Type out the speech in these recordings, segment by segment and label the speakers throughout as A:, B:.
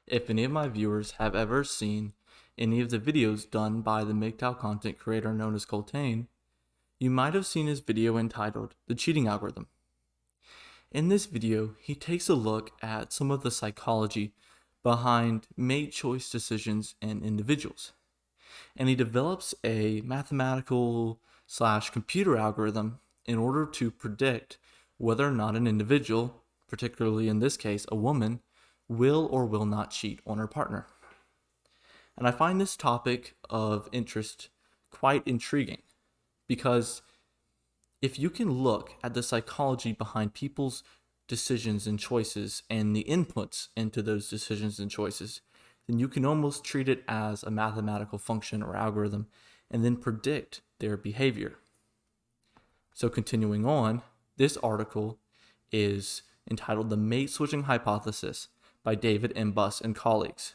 A: If any of my viewers have ever seen any of the videos done by the MGTOW content creator known as Colttaine, you might have seen his video entitled The Cheating Algorithm. In this video, he takes a look at some of the psychology behind mate choice decisions in individuals. And he develops a mathematical / computer algorithm in order to predict whether or not an individual, particularly in this case a woman, will or will not cheat on her partner. And I find this topic of interest quite intriguing because if you can look at the psychology behind people's decisions and choices and the inputs into those decisions and choices, then you can almost treat it as a mathematical function or algorithm and then predict their behavior. So continuing on, this article is entitled The Mate Switching Hypothesis by David M. Buss and colleagues.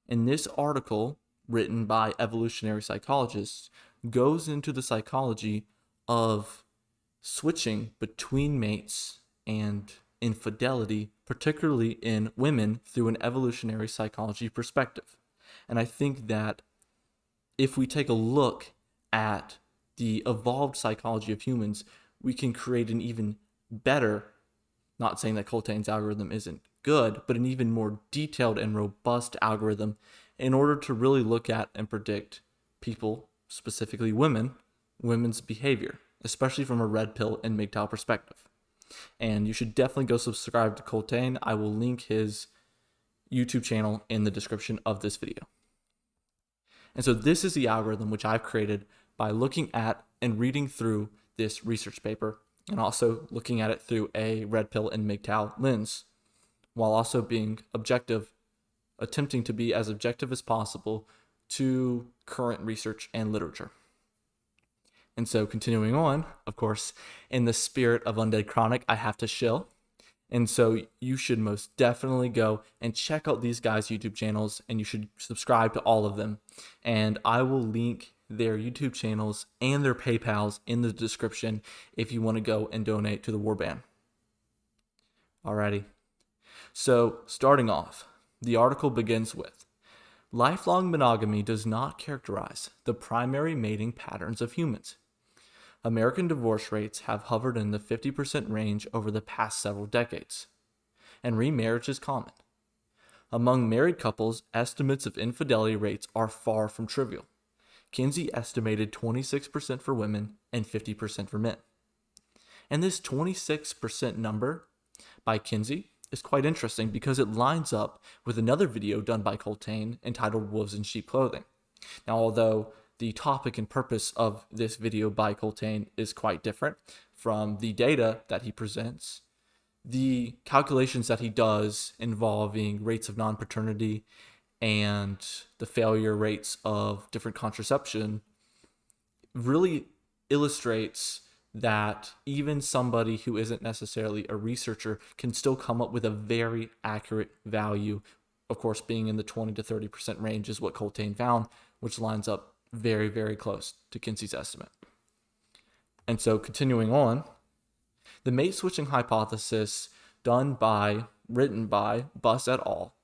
A: In this article, written by evolutionary psychologists, goes into the psychology of switching between mates and infidelity, particularly in women, through an evolutionary psychology perspective. And I think that if we take a look at the evolved psychology of humans, we can create an even better, not saying that Colttaine's algorithm isn't good, but an even more detailed and robust algorithm in order to really look at and predict people, specifically women's behavior, especially from a red pill and MGTOW perspective. And you should definitely go subscribe to Colttaine. I will link his YouTube channel in the description of this video. And so this is the algorithm which I've created by looking at and reading through this research paper and also looking at it through a red pill and MGTOW lens, while also being objective, attempting to be as objective as possible to current research and literature. And so continuing on, of course, in the spirit of Undead Chronic, I have to shill. And so you should most definitely go and check out these guys' YouTube channels, and you should subscribe to all of them. And I will link their YouTube channels and their PayPals in the description if you want to go and donate to the warband. Alrighty. So starting off, the article begins with, lifelong monogamy does not characterize the primary mating patterns of humans. American divorce rates have hovered in the 50% range over the past several decades, and remarriage is common. Among married couples, estimates of infidelity rates are far from trivial. Kinsey estimated 26% for women and 50% for men. And this 26% number by Kinsey is quite interesting because it lines up with another video done by Colttaine entitled Wolves in Sheep Clothing. Now, although the topic and purpose of this video by Colttaine is quite different from the data that he presents, the calculations that he does involving rates of non-paternity and the failure rates of different contraception really illustrates that even somebody who isn't necessarily a researcher can still come up with a very accurate value. Of course, being in the 20 to 30% range is what Colttaine found, which lines up very, very close to Kinsey's estimate. And so continuing on, the mate switching hypothesis written by Buss et al.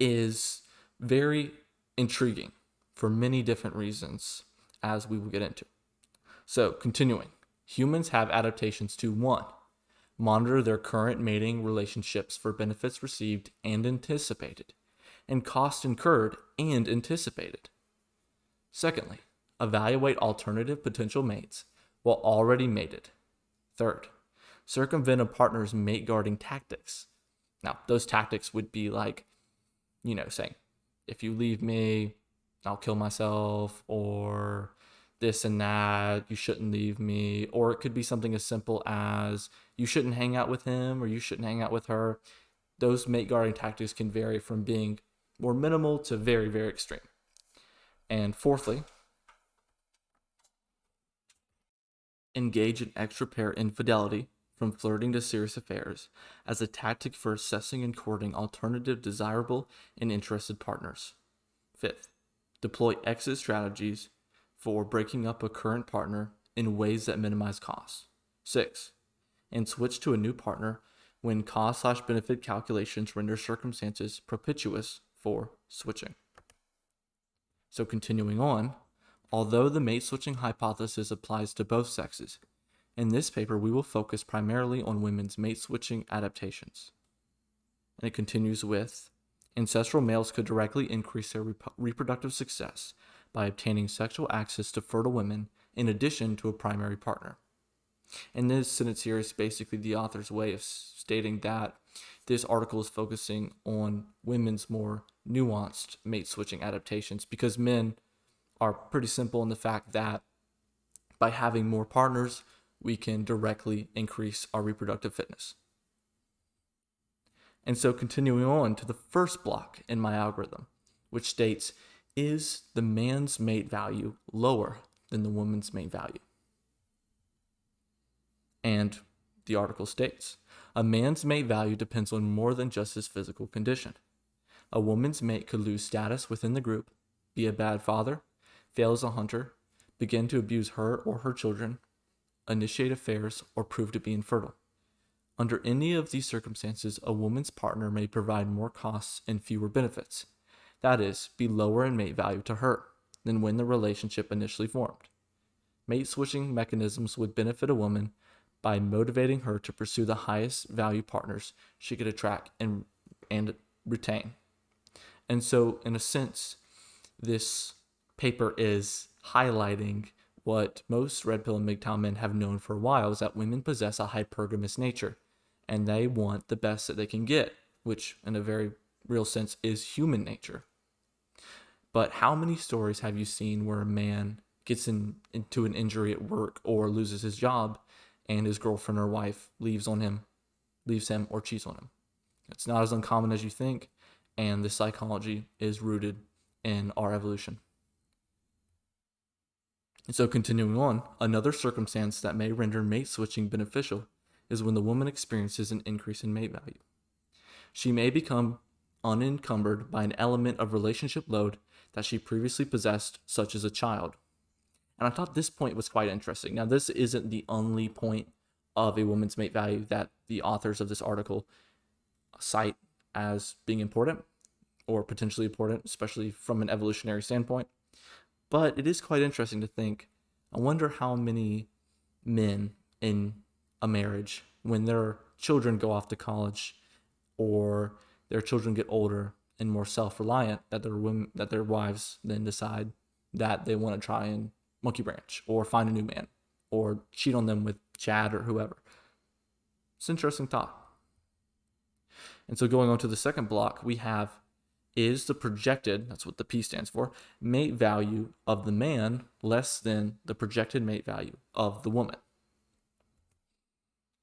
A: Is very intriguing for many different reasons, as we will get into. So continuing, humans have adaptations to 1. Monitor their current mating relationships for benefits received and anticipated, and costs incurred and anticipated. Secondly, evaluate alternative potential mates while already mated. Third, circumvent a partner's mate guarding tactics. Now, those tactics would be like, saying, if you leave me, I'll kill myself, or this and that, you shouldn't leave me. Or it could be something as simple as you shouldn't hang out with him or you shouldn't hang out with her. Those mate guarding tactics can vary from being more minimal to very, very extreme. And fourthly, engage in extra-pair infidelity from flirting to serious affairs as a tactic for assessing and courting alternative desirable and interested partners. Fifth, deploy exit strategies for breaking up a current partner in ways that minimize costs. 6, and switch to a new partner when cost/benefit calculations render circumstances propitious for switching. So continuing on, although the mate switching hypothesis applies to both sexes, in this paper we will focus primarily on women's mate switching adaptations. And it continues with, ancestral males could directly increase their reproductive success by obtaining sexual access to fertile women in addition to a primary partner. And this sentence here is basically the author's way of stating that this article is focusing on women's more nuanced mate switching adaptations, because men are pretty simple in the fact that by having more partners, we can directly increase our reproductive fitness. And so continuing on to the first block in my algorithm, which states, is the man's mate value lower than the woman's mate value? And the article states, a man's mate value depends on more than just his physical condition. A woman's mate could lose status within the group, be a bad father, fail as a hunter, begin to abuse her or her children, initiate affairs, or prove to be infertile. Under any of these circumstances, a woman's partner may provide more costs and fewer benefits. That is, be lower in mate value to her than when the relationship initially formed. Mate switching mechanisms would benefit a woman by motivating her to pursue the highest value partners she could attract and retain. And so, in a sense, this paper is highlighting what most red pill and MGTOW men have known for a while, is that women possess a hypergamous nature, and they want the best that they can get, which in a very real sense is human nature. But how many stories have you seen where a man gets into an injury at work or loses his job, and his girlfriend or wife leaves him, or cheats on him? It's not as uncommon as you think, and the psychology is rooted in our evolution. And so continuing on, another circumstance that may render mate switching beneficial is when the woman experiences an increase in mate value. She may become unencumbered by an element of relationship load that she previously possessed, such as a child. And I thought this point was quite interesting. Now, this isn't the only point of a woman's mate value that the authors of this article cite as being important or potentially important, especially from an evolutionary standpoint. But it is quite interesting to think, I wonder how many men in a marriage, when their children go off to college or their children get older and more self-reliant, that their wives then decide that they want to try and monkey branch or find a new man or cheat on them with Chad or whoever. It's an interesting thought. And so going on to the second block, we have, is the projected, that's what the P stands for, mate value of the man less than the projected mate value of the woman?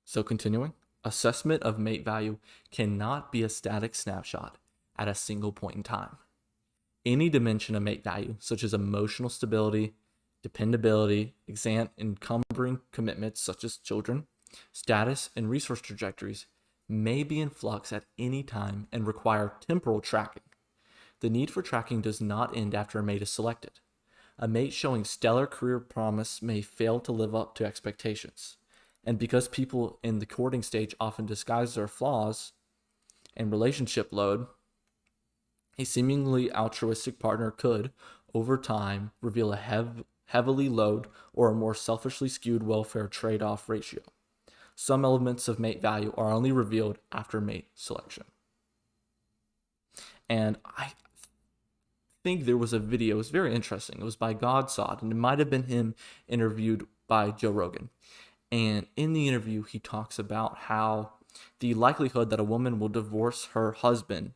A: So continuing, assessment of mate value cannot be a static snapshot at a single point in time. Any dimension of mate value, such as emotional stability, dependability, encumbering commitments such as children, status, and resource trajectories, may be in flux at any time and require temporal tracking. The need for tracking does not end after a mate is selected. A mate showing stellar career promise may fail to live up to expectations. And because people in the courting stage often disguise their flaws and relationship load, a seemingly altruistic partner could, over time, reveal a heavily load or a more selfishly skewed welfare trade-off ratio. Some elements of mate value are only revealed after mate selection. And I think there was a video, it was very interesting. It was by Godsod, and it might have been him interviewed by Joe Rogan. And in the interview, he talks about how the likelihood that a woman will divorce her husband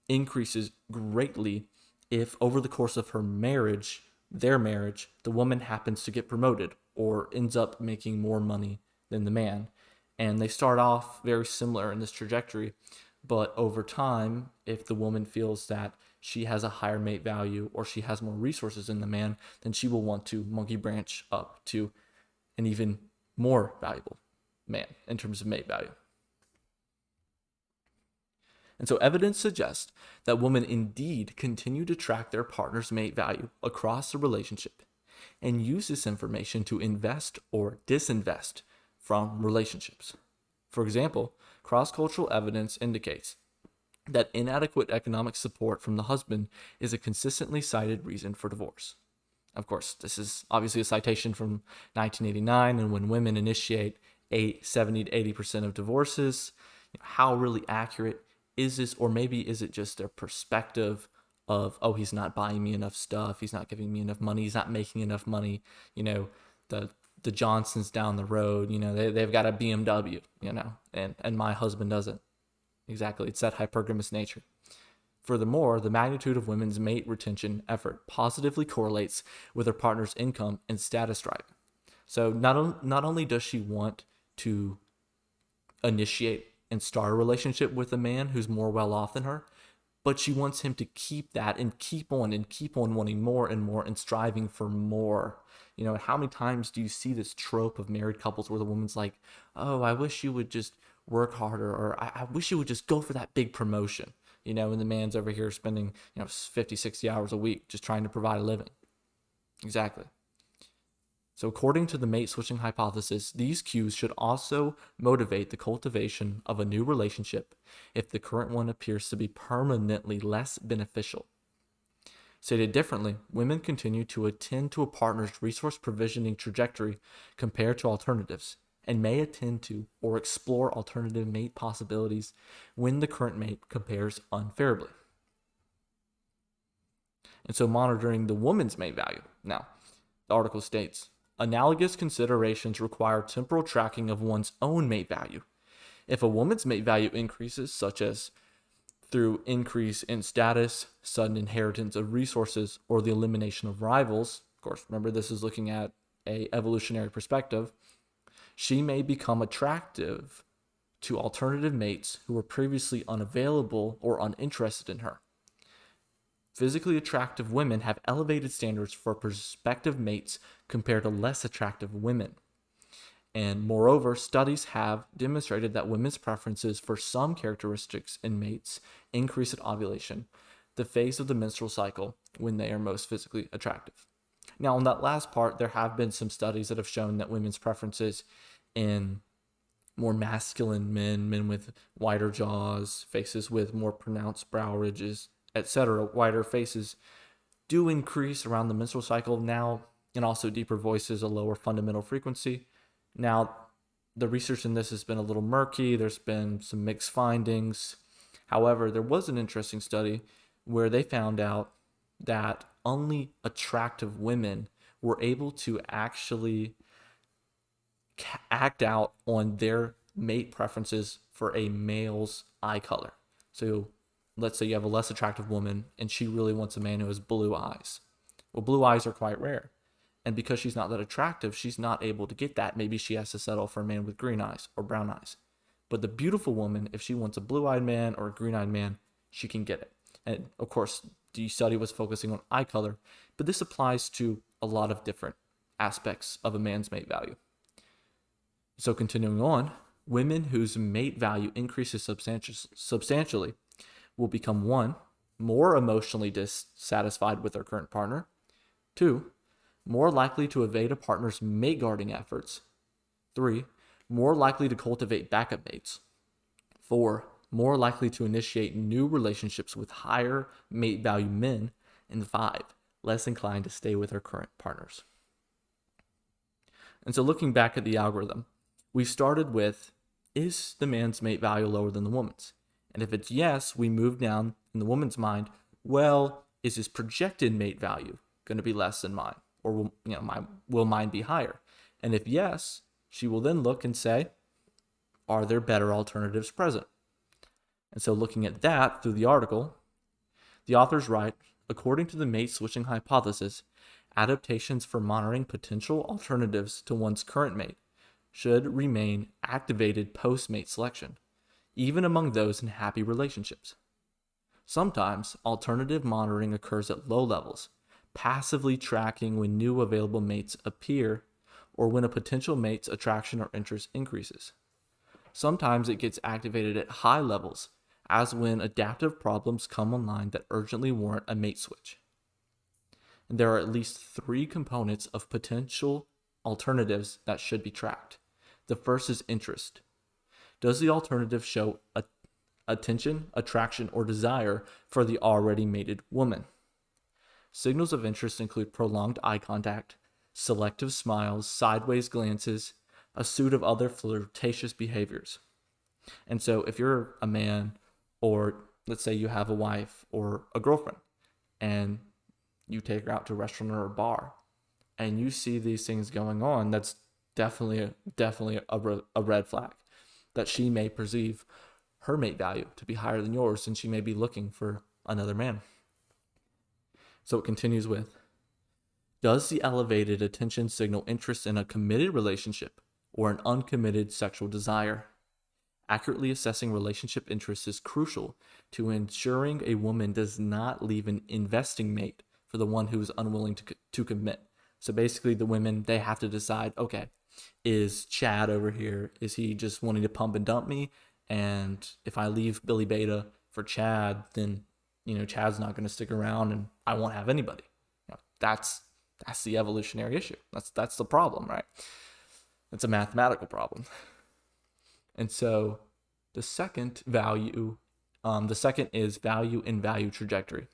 A: increases greatly if over the course of their marriage, the woman happens to get promoted or ends up making more money than the man. And they start off very similar in this trajectory, but over time, if the woman feels that she has a higher mate value or she has more resources than the man, then she will want to monkey branch up to an even more valuable man in terms of mate value. And so evidence suggests that women indeed continue to track their partner's mate value across the relationship and use this information to invest or disinvest from relationships. For example, Cross-cultural evidence indicates that inadequate economic support from the husband is a consistently cited reason for divorce. Of course, this is obviously a citation from 1989, and when women initiate 70 to 80% of divorces, how really accurate is this? Or maybe is it just their perspective of, oh, he's not buying me enough stuff, he's not giving me enough money, he's not making enough money, the Johnsons down the road, they've got a BMW, and my husband doesn't. Exactly, it's that hypergamous nature. Furthermore, the magnitude of women's mate retention effort positively correlates with her partner's income and status driving. So not only does she want to initiate and start a relationship with a man who's more well off than her, but she wants him to keep that and keep on wanting more and more and striving for more. How many times do you see this trope of married couples where the woman's like, oh, I wish you would just work harder, or I wish you would just go for that big promotion, and the man's over here spending 50, 60 hours a week just trying to provide a living. Exactly. So according to the mate switching hypothesis, these cues should also motivate the cultivation of a new relationship if the current one appears to be permanently less beneficial. Stated differently, women continue to attend to a partner's resource provisioning trajectory compared to alternatives, and may attend to or explore alternative mate possibilities when the current mate compares unfavorably. And so monitoring the woman's mate value. Now, the article states, analogous considerations require temporal tracking of one's own mate value. If a woman's mate value increases, such as through increase in status, sudden inheritance of resources, or the elimination of rivals, of course, remember this is looking at an evolutionary perspective, she may become attractive to alternative mates who were previously unavailable or uninterested in her. Physically attractive women have elevated standards for prospective mates compared to less attractive women. And moreover, studies have demonstrated that women's preferences for some characteristics in mates increase at ovulation, the phase of the menstrual cycle when they are most physically attractive. Now, on that last part, there have been some studies that have shown that women's preferences in more masculine men with wider jaws, faces with more pronounced brow ridges, etc., wider faces, do increase around the menstrual cycle now, and also deeper voices, a lower fundamental frequency. Now, the research in this has been a little murky. There's been some mixed findings. However, there was an interesting study where they found out that only attractive women were able to actually act out on their mate preferences for a male's eye color. So let's say you have a less attractive woman and she really wants a man who has blue eyes. Well, blue eyes are quite rare. And because she's not that attractive, she's not able to get that. Maybe she has to settle for a man with green eyes or brown eyes. But the beautiful woman, if she wants a blue-eyed man or a green-eyed man, she can get it. And of course, the study was focusing on eye color, but this applies to a lot of different aspects of a man's mate value. So continuing on, women whose mate value increases substantially will become 1, more emotionally dissatisfied with their current partner, 2, more likely to evade a partner's mate guarding efforts, 3, more likely to cultivate backup mates, 4, more likely to initiate new relationships with higher mate value men, and 5, less inclined to stay with their current partners. And so looking back at the algorithm, we started with, is the man's mate value lower than the woman's? And if it's yes, we move down in the woman's mind, well, is his projected mate value going to be less than mine? Or will mine be higher? And if yes, she will then look and say, are there better alternatives present? And so looking at that through the article, the authors write, according to the mate switching hypothesis, adaptations for monitoring potential alternatives to one's current mate should remain activated post-mate selection, even among those in happy relationships. Sometimes alternative monitoring occurs at low levels, passively tracking when new available mates appear or when a potential mate's attraction or interest increases. Sometimes it gets activated at high levels, as when adaptive problems come online that urgently warrant a mate switch. And there are at least 3 components of potential alternatives that should be tracked. The first is interest. Does the alternative show attention, attraction, or desire for the already mated woman? Signals of interest include prolonged eye contact, selective smiles, sideways glances, a suite of other flirtatious behaviors. And so if you're a man, or let's say you have a wife or a girlfriend, and you take her out to a restaurant or a bar, and you see these things going on, that's definitely a red flag that she may perceive her mate value to be higher than yours, and she may be looking for another man. So it continues with, does the elevated attention signal interest in a committed relationship or an uncommitted sexual desire? Accurately assessing relationship interests is crucial to ensuring a woman does not leave an investing mate for the one who is unwilling to commit. So basically the women, they have to decide, okay, is Chad over here, is he just wanting to pump and dump me? And if I leave Billy Beta for Chad, then, Chad's not going to stick around and I won't have anybody. That's the evolutionary issue. That's the problem, right? It's a mathematical problem. And so the second is value and value trajectory.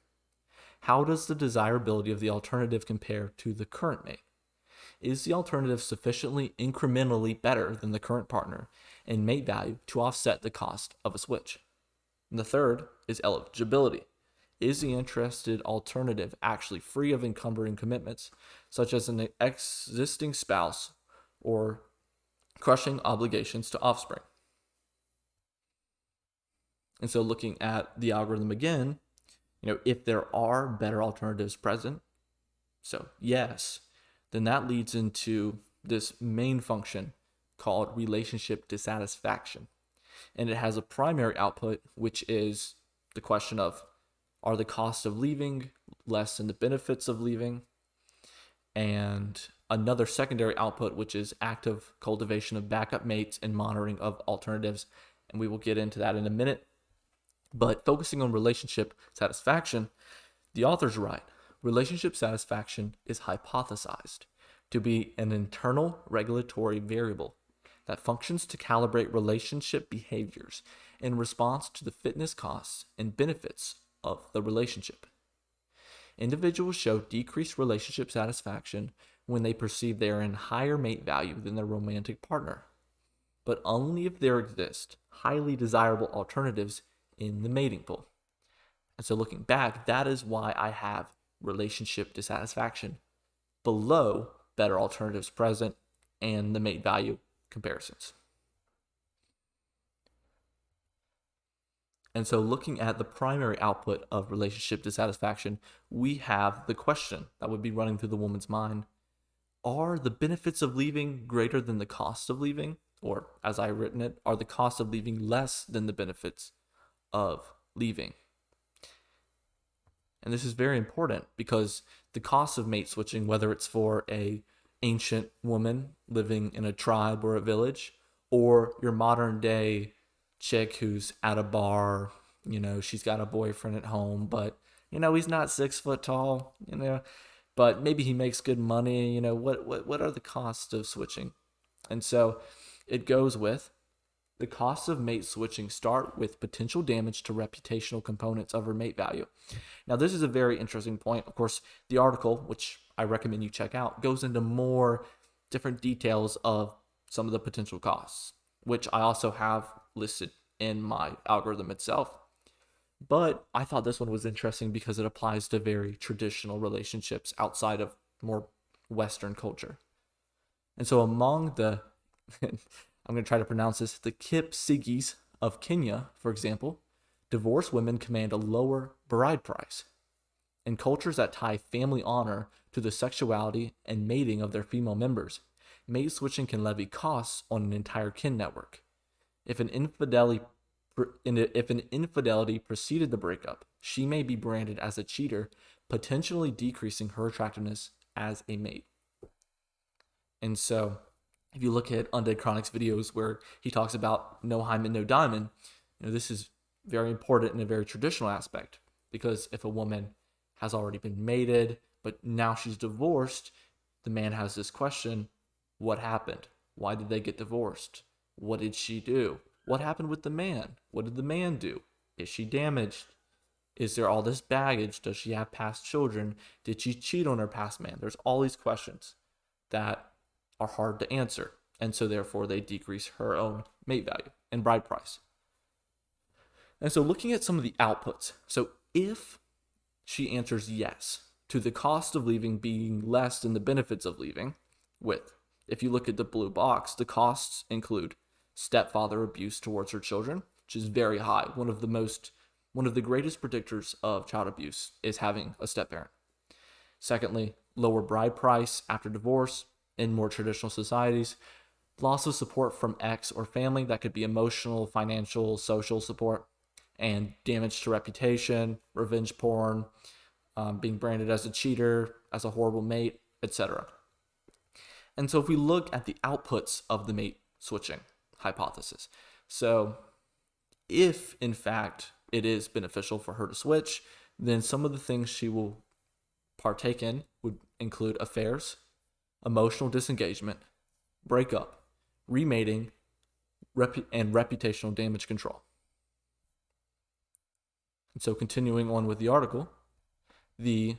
A: How does the desirability of the alternative compare to the current mate? Is the alternative sufficiently incrementally better than the current partner in mate value to offset the cost of a switch? And the third is eligibility. Is the interested alternative actually free of encumbering commitments, such as an existing spouse or crushing obligations to offspring? And so looking at the algorithm again, if there are better alternatives present, so yes, then that leads into this main function called relationship dissatisfaction. And it has a primary output, which is the question of, are the costs of leaving less than the benefits of leaving? And another secondary output, which is active cultivation of backup mates and monitoring of alternatives. And we will get into that in a minute. But focusing on relationship satisfaction, the author's right. Relationship satisfaction is hypothesized to be an internal regulatory variable that functions to calibrate relationship behaviors in response to the fitness costs and benefits of the relationship. Individuals show decreased relationship satisfaction when they perceive they are in higher mate value than their romantic partner, but only if there exist highly desirable alternatives in the mating pool. And so looking back, that is why I have relationship dissatisfaction below better alternatives present and the mate value comparisons. And so looking at the primary output of relationship dissatisfaction, we have the question that would be running through the woman's mind. Are the benefits of leaving greater than the cost of leaving? Or, as I've written it, are the costs of leaving less than the benefits of leaving? And this is very important because the cost of mate switching, whether it's for a ancient woman living in a tribe or a village, or your modern day chick who's at a bar, she's got a boyfriend at home, but, he's not 6 foot tall, but maybe he makes good money, what are the costs of switching? And so it goes with the costs of mate switching start with potential damage to reputational components of her mate value. Now, this is a very interesting point. Of course, the article, which I recommend you check out, goes into more different details of some of the potential costs, which I also have listed in my algorithm itself. But I thought this one was interesting because it applies to very traditional relationships outside of more Western culture. And so among the, I'm going to try to pronounce this, the Kipsigis of Kenya, for example, divorced women command a lower bride price. In cultures that tie family honor to the sexuality and mating of their female members, mate switching can levy costs on an entire kin network. If an infidelity preceded the breakup, she may be branded as a cheater, potentially decreasing her attractiveness as a mate. And so, if you look at Undead Chronic's videos where he talks about no hymen, no diamond, this is very important in a very traditional aspect, because if a woman has already been mated, but now she's divorced, the man has this question: what happened? Why did they get divorced? What did she do? What happened with the man? What did the man do? Is she damaged? Is there all this baggage? Does she have past children? Did she cheat on her past man? There's all these questions that are hard to answer. And so therefore they decrease her own mate value and bride price. And so looking at some of the outputs. So if she answers yes to the cost of leaving being less than the benefits of leaving, if you look at the blue box, the costs include stepfather abuse towards her children, which is very high. One of the greatest predictors of child abuse is having a step-parent. Secondly, lower bride price after divorce in more traditional societies. Loss of support from ex or family. That could be emotional, financial, social support. And damage to reputation, revenge porn, being branded as a cheater, as a horrible mate, etc. And so if we look at the outputs of the mate switching hypothesis. So if, in fact, it is beneficial for her to switch, then some of the things she will partake in would include affairs, emotional disengagement, breakup, remating, and reputational damage control. And so continuing on with the article, the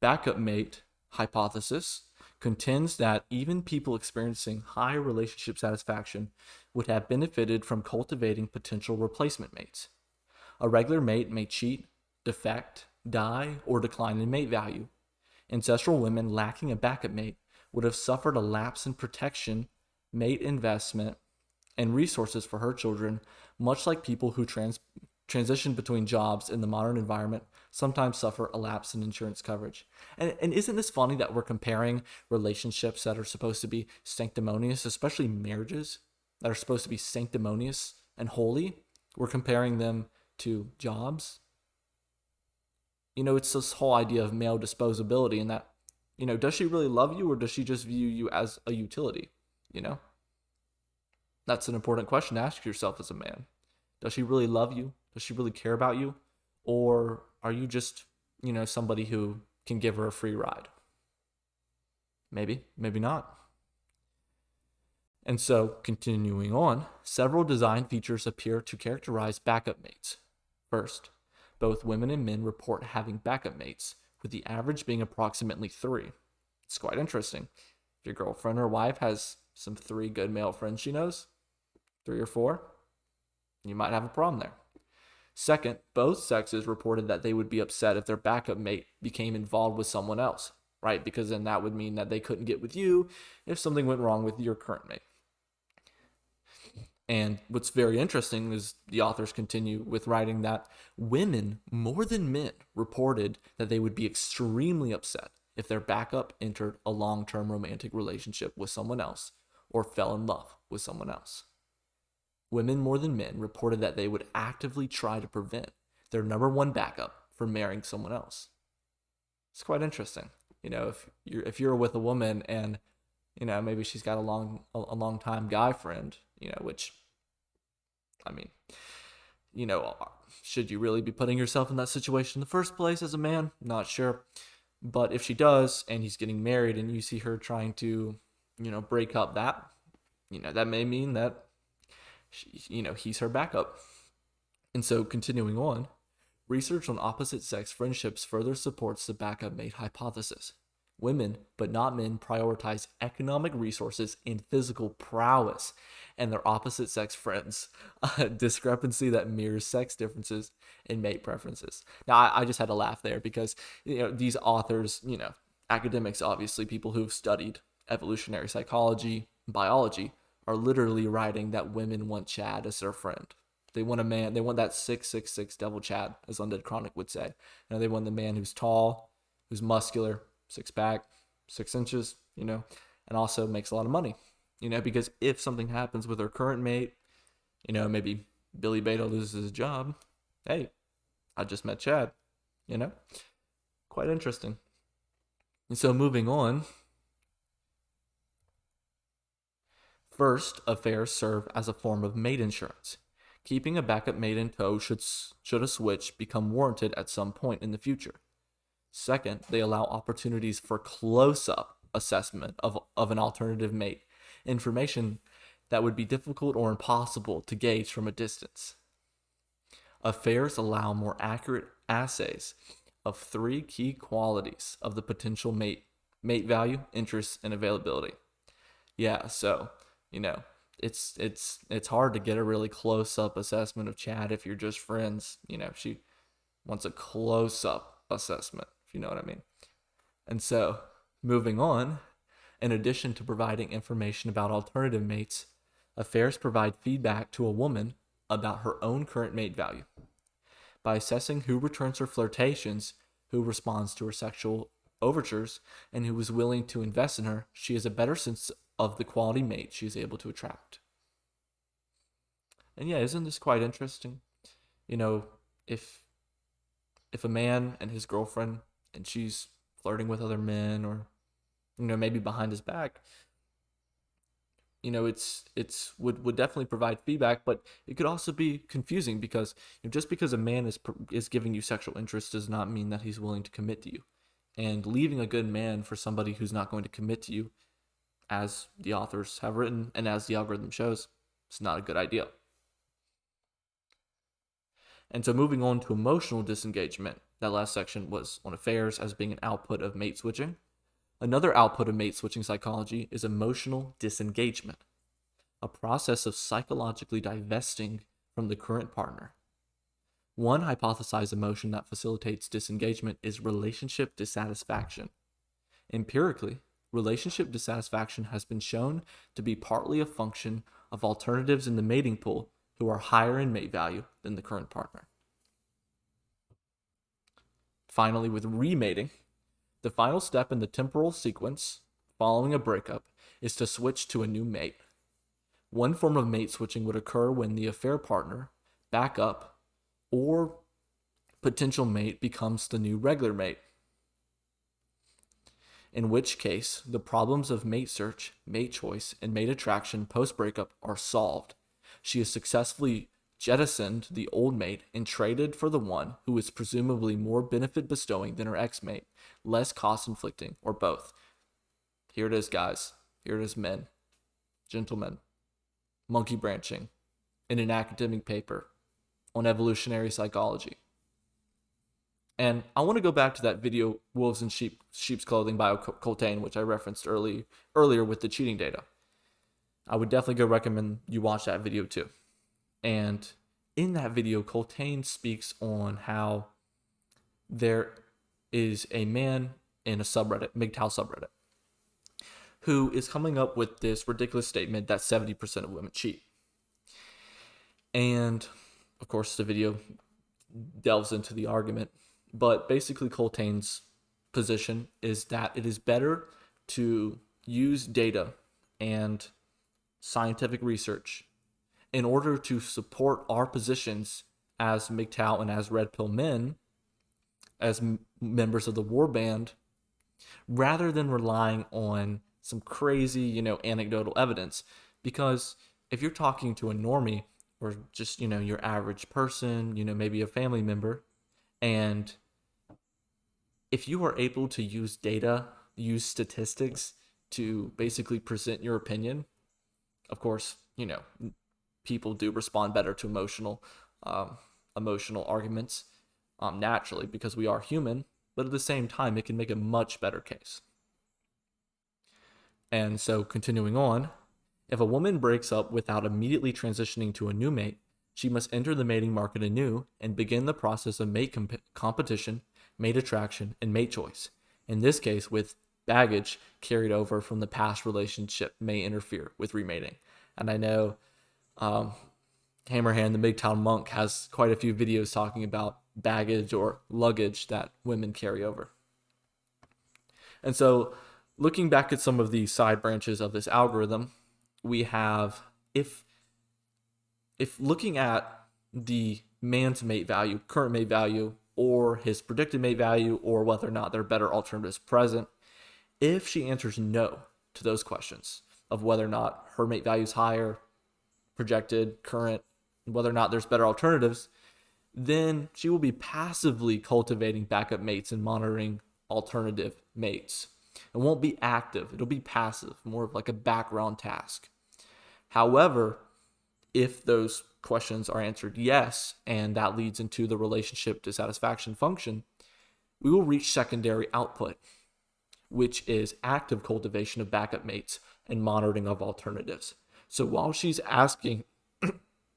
A: backup mate hypothesis contends that even people experiencing high relationship satisfaction would have benefited from cultivating potential replacement mates. A regular mate may cheat, defect, die, or decline in mate value. Ancestral women lacking a backup mate would have suffered a lapse in protection, mate investment, and resources for her children, much like people who transition between jobs in the modern environment sometimes suffer a lapse in insurance coverage. And isn't this funny that we're comparing relationships that are supposed to be sanctimonious, especially marriages that are supposed to be sanctimonious and holy? We're comparing them to jobs. It's this whole idea of male disposability, and that, does she really love you, or does she just view you as a utility? That's an important question to ask yourself as a man. Does she really love you? Does she really care about you? Or are you just, somebody who can give her a free ride? Maybe, maybe not. And so, continuing on, several design features appear to characterize backup mates. First, both women and men report having backup mates, with the average being approximately 3. It's quite interesting. If your girlfriend or wife has some 3 good male friends she knows, 3 or 4, you might have a problem there. Second, both sexes reported that they would be upset if their backup mate became involved with someone else, right? Because then that would mean that they couldn't get with you if something went wrong with your current mate. And what's very interesting is the authors continue with writing that women, more than men, reported that they would be extremely upset if their backup entered a long-term romantic relationship with someone else or fell in love with someone else. Women, more than men, reported that they would actively try to prevent their number one backup from marrying someone else. It's quite interesting. If you're with a woman and, maybe she's got a long time guy friend, which, should you really be putting yourself in that situation in the first place as a man? Not sure. But if she does, and he's getting married, and you see her trying to, break up that, that may mean that, he's her backup. And so continuing on, research on opposite sex friendships further supports the backup mate hypothesis. Women, but not men, prioritize economic resources and physical prowess and their opposite sex friends, a discrepancy that mirrors sex differences in mate preferences. Now, I just had to laugh there because, these authors, academics, obviously, people who've studied evolutionary psychology, biology, are literally writing that women want Chad as their friend. They want a man, they want that 666 devil Chad, as Undead Chronic would say. They want the man who's tall, who's muscular, 6-pack, 6 inches, and also makes a lot of money, because if something happens with her current mate, maybe Billy Beta loses his job. Hey, I just met Chad, quite interesting. And so moving on, first, affairs serve as a form of mate insurance. Keeping a backup mate in tow should a switch become warranted at some point in the future. Second, they allow opportunities for close-up assessment of an alternative mate. Information that would be difficult or impossible to gauge from a distance. Affairs allow more accurate assays of 3 key qualities of the potential mate value, interest, and availability. Yeah, so, it's hard to get a really close-up assessment of Chad if you're just friends. She wants a close-up assessment, if you know what I mean. And so, moving on, in addition to providing information about alternative mates, affairs provide feedback to a woman about her own current mate value. By assessing who returns her flirtations, who responds to her sexual overtures, and who is willing to invest in her, she has a better sense of the quality mate she is able to attract. And yeah, isn't this quite interesting? If a man and his girlfriend, and she's flirting with other men, or maybe behind his back, it's would definitely provide feedback, but it could also be confusing because just because a man is giving you sexual interest does not mean that he's willing to commit to you. And leaving a good man for somebody who's not going to commit to you, as the authors have written and as the algorithm shows, it's not a good idea. And so moving on to emotional disengagement, that last section was on affairs as being an output of mate switching. Another output of mate switching psychology is emotional disengagement, a process of psychologically divesting from the current partner. One hypothesized emotion that facilitates disengagement is relationship dissatisfaction. Empirically, relationship dissatisfaction has been shown to be partly a function of alternatives in the mating pool who are higher in mate value than the current partner. Finally, with remating, the final step in the temporal sequence following a breakup is to switch to a new mate. One form of mate switching would occur when the affair partner, backup, or potential mate becomes the new regular mate, in which case the problems of mate search, mate choice, and mate attraction post-breakup are solved. She has successfully jettisoned the old mate and traded for the one who is presumably more benefit-bestowing than her ex-mate, less cost-inflicting, or both. Here it is, guys. Here it is, men. Gentlemen. Monkey branching in an academic paper on evolutionary psychology. And I want to go back to that video, Wolves in Sheep's Clothing by Colttaine, which I referenced earlier with the cheating data. I would definitely recommend you watch that video too. And in that video, Colttaine speaks on how there is a man in a subreddit, MGTOW subreddit, who is coming up with this ridiculous statement that 70% of women cheat. And, of course, the video delves into the argument. But basically, Colttaine's position is that it is better to use data and scientific research in order to support our positions as MGTOW and as Red Pill men, as members of the war band, rather than relying on some crazy, anecdotal evidence. Because if you're talking to a normie or just, your average person, maybe a family member, and if you are able to use data, use statistics to basically present your opinion, of course, people do respond better to emotional arguments naturally because we are human, but at the same time, it can make a much better case. And so continuing on, if a woman breaks up without immediately transitioning to a new mate, she must enter the mating market anew and begin the process of mate competition, mate attraction, and mate choice. In this case, with baggage carried over from the past relationship may interfere with remating. And I know Hammerhand, the MGTOW monk, has quite a few videos talking about baggage or luggage that women carry over. And so looking back at some of the side branches of this algorithm, we have, if looking at the man's mate value, current mate value, or his predicted mate value, or whether or not there are better alternatives present, if she answers no to those questions of whether or not her mate value is higher, projected, current, whether or not there's better alternatives, then she will be passively cultivating backup mates and monitoring alternative mates. It won't be active. It'll be passive, more of like a background task. However, if those questions are answered yes, and that leads into the relationship dissatisfaction function, we will reach secondary output, which is active cultivation of backup mates and monitoring of alternatives. So while she's asking,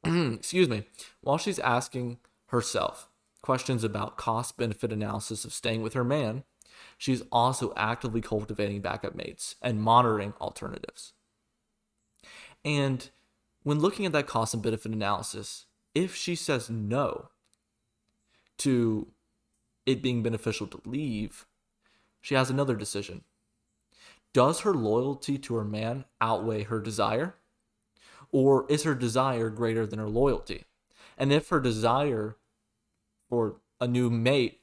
A: while she's asking herself questions about cost benefit analysis of staying with her man, she's also actively cultivating backup mates and monitoring alternatives. And when looking at that cost and benefit analysis, if she says no to it being beneficial to leave, she has another decision. Does her loyalty to her man outweigh her desire? Or is her desire greater than her loyalty? And if her desire for a new mate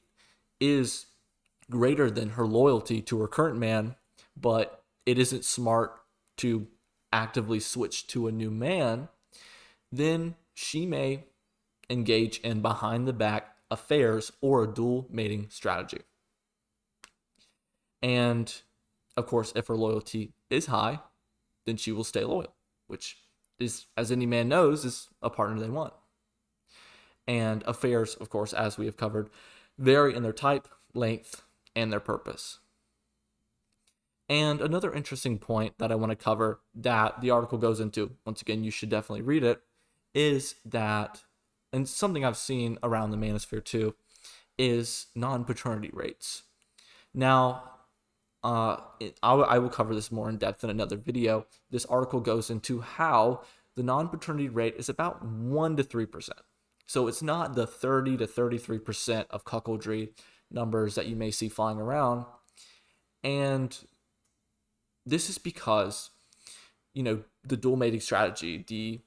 A: is greater than her loyalty to her current man, but it isn't smart to actively switch to a new man, then she may engage in behind the back affairs or a dual mating strategy. And of course, if her loyalty is high, then she will stay loyal, which is, as any man knows, is a partner they want. And affairs, of course, as we have covered, vary in their type, length, and their purpose. And another interesting point that I want to cover that the article goes into, once again, you should definitely read it, is that, and something I've seen around the manosphere too, is non-paternity rates. Now, I will cover this more in depth in another video. This article goes into how the non-paternity rate is about 1 to 3%. So it's not the 30 to 33% of cuckoldry numbers that you may see flying around. And this is because, the dual mating strategy, the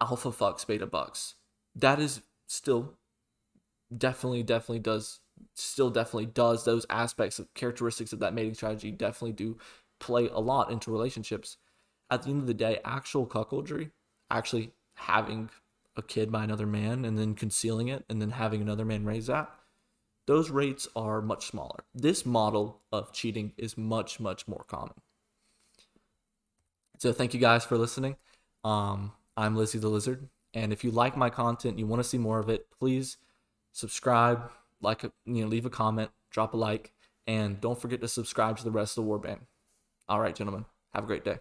A: alpha fucks, beta bucks, that is still definitely does those aspects of characteristics of that mating strategy definitely do play a lot into relationships. At the end of the day, actual cuckoldry, actually having a kid by another man and then concealing it and then having another man raise that, those rates are much smaller. This model of cheating is much, much more common. So thank you guys for listening. I'm Lizzie the Lizard. And if you like my content, you want to see more of it, please subscribe, leave a comment, drop a like, and don't forget to subscribe to the rest of the Warband. All right, gentlemen, have a great day.